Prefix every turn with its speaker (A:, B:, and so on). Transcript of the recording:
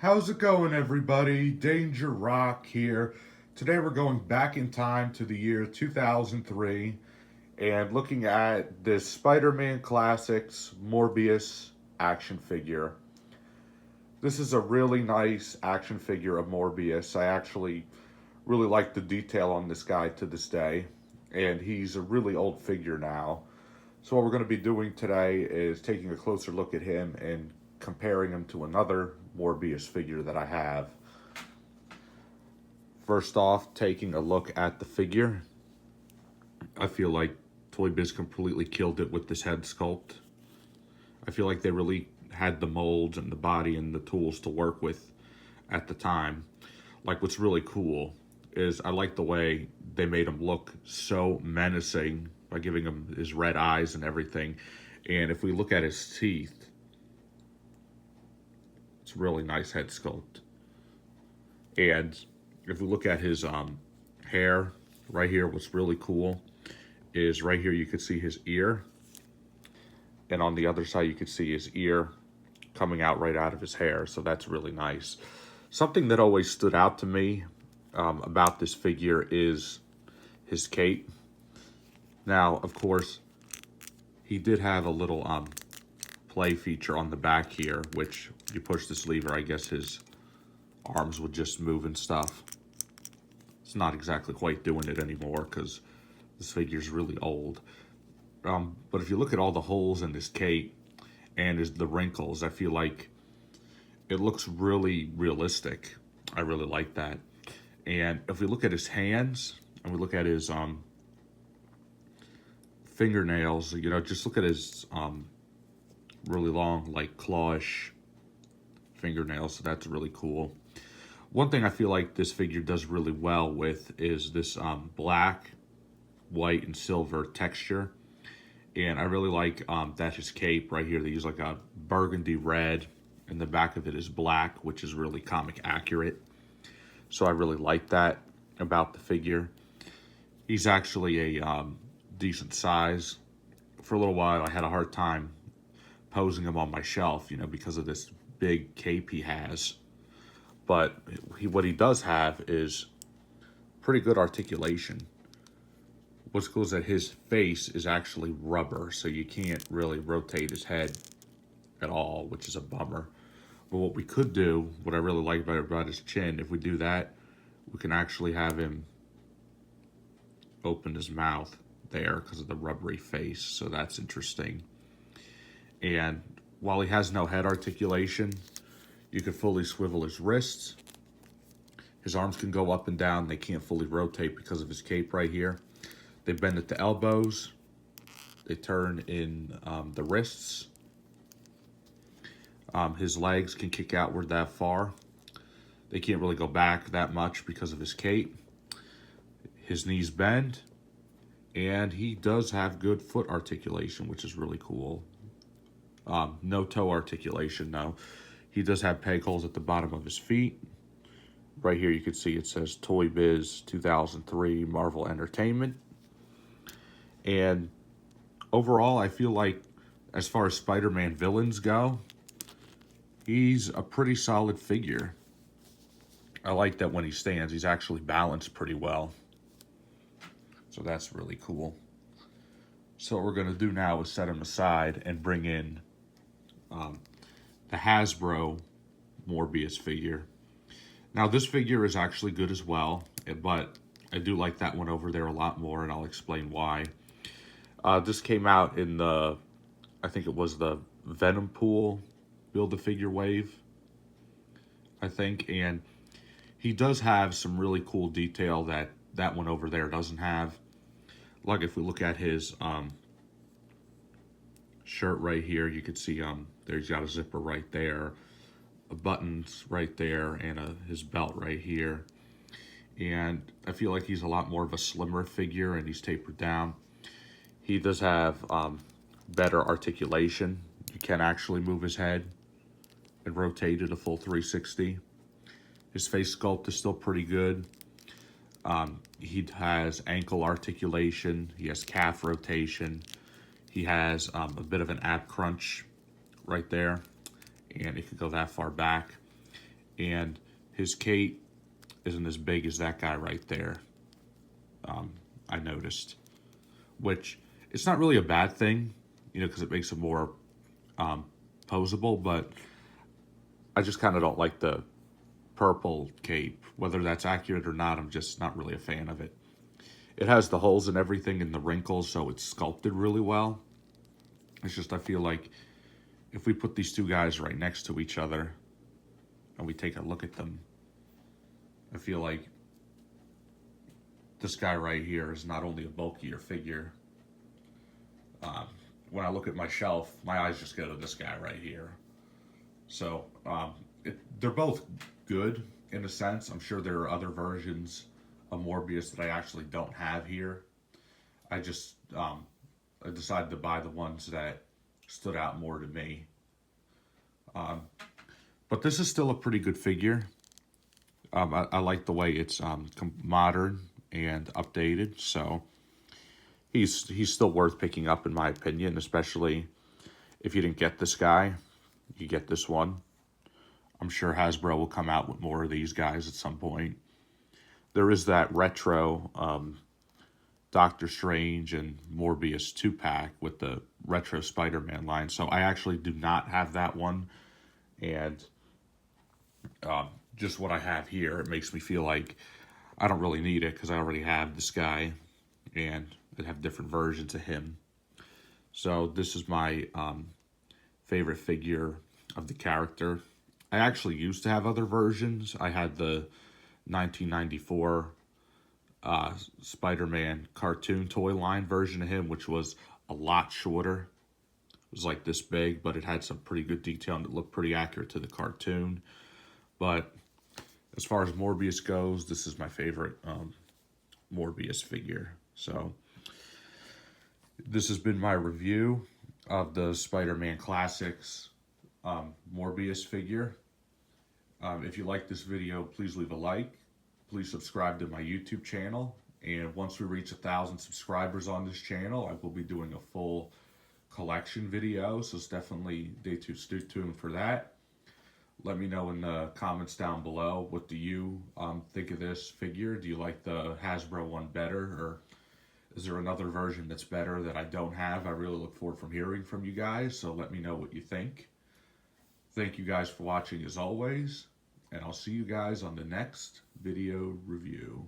A: How's it going, everybody? Danger Rock here. Today we're going back in time to the year 2003 and looking at this Spider-Man Classics Morbius action figure. This is a really nice action figure of Morbius. I actually really like the detail on this guy to this day, and he's a really old figure now. So what we're going to be doing today is taking a closer look at him and comparing him to another Morbius figure that I have. First off, taking a look at the figure, I feel like Toybiz completely killed it with this head sculpt. I feel like they really had the molds and the body and the tools to work with at the time. Like, what's really cool is I like the way they made him look so menacing by giving him his red eyes and everything. And if we look at his teeth, it's a really nice head sculpt. And if we look at his hair right here, what's really cool is right here you could see his ear, and on the other side you could see his ear coming out right out of his hair. So that's really nice. Something that always stood out to me about this figure is his cape. Now, of course, he did have a little play feature on the back here, which you push this lever, I guess his arms would just move and stuff. It's not exactly quite doing it anymore because this figure's really old. But if you look at all the holes in this cape and the wrinkles, I feel like it looks really realistic. I really like that. And if we look at his hands and we look at his fingernails, you know, just look at his really long, like clawish fingernails. So that's really cool. One thing I feel like this figure does really well with is this black, white, and silver texture. And I really like that his cape right here, they use like a burgundy red, and the back of it is black, which is really comic accurate. So I really like that about the figure. He's actually a decent size. For a little while, I had a hard time posing him on my shelf, you know, because of this big cape he has. But what he does have is pretty good articulation. What's cool is that his face is actually rubber, so you can't really rotate his head at all, which is a bummer. But what we could do, what I really like about his chin, if we do that, we can actually have him open his mouth there because of the rubbery face, so that's interesting. And while he has no head articulation, you can fully swivel his wrists. His arms can go up and down. They can't fully rotate because of his cape right here. They bend at the elbows. They turn in the wrists. His legs can kick outward that far. They can't really go back that much because of his cape. His knees bend. And he does have good foot articulation, which is really cool. No toe articulation, though. He does have peg holes at the bottom of his feet. Right here you can see it says Toybiz 2003 Marvel Entertainment. And overall, I feel like as far as Spider-Man villains go, he's a pretty solid figure. I like that when he stands, he's actually balanced pretty well. So that's really cool. So what we're going to do now is set him aside and bring in the Hasbro Morbius figure. Now, this figure is actually good as well, but I do like that one over there a lot more, and I'll explain why. This came out in the, I think it was the Venom Pool Build-A-Figure wave, I think, and he does have some really cool detail that that one over there doesn't have. Like if we look at his shirt right here, you could see there's got a zipper right there, buttons right there, and his belt right here. And I feel like he's a lot more of a slimmer figure, and he's tapered down. He does have better articulation. You can actually move his head and rotate it a full 360. His face sculpt is still pretty good. He has ankle articulation. He has calf rotation. He has a bit of an ab crunch right there, and it could go that far back. and his cape isn't as big as that guy right there. I noticed, which it's not really a bad thing, because it makes him more posable, but I just kind of don't like the purple cape. Whether that's accurate or not, I'm just not really a fan of it. It has the holes and everything and the wrinkles, so it's sculpted really well. It's just I feel like if we put these two guys right next to each other and we take a look at them, I feel like this guy right here is not only a bulkier figure. When I look at my shelf, my eyes just go to this guy right here. So they're both good in a sense. I'm sure there are other versions of Morbius that I actually don't have here. I just I decided to buy the ones that stood out more to me. But this is still a pretty good figure. I like the way it's modern and updated, so he's still worth picking up in my opinion, especially if you didn't get this guy, you get this one. I'm sure Hasbro will come out with more of these guys at some point. There is that retro Doctor Strange and Morbius 2-pack with the retro Spider-Man line, so I actually do not have that one, and just what I have here, it makes me feel like I don't really need it because I already have this guy and I have different versions of him. So this is my favorite figure of the character. I actually used to have other versions. I had the 1994 Spider-Man cartoon toy line version of him, which was a lot shorter. It was like this big, but it had some pretty good detail and it looked pretty accurate to the cartoon. But as far as Morbius goes, this is my favorite Morbius figure. So this has been my review of the Spider-Man Classics Morbius figure. If you like this video, please leave a like. Please subscribe to my YouTube channel. And once we reach 1,000 subscribers on this channel, I will be doing a full collection video. So it's definitely stay tuned for that. Let me know in the comments down below, what do you think of this figure? Do you like the Hasbro one better, or is there another version that's better that I don't have? I really look forward from hearing from you guys, so let me know what you think. Thank you guys for watching as always, and I'll see you guys on the next video review.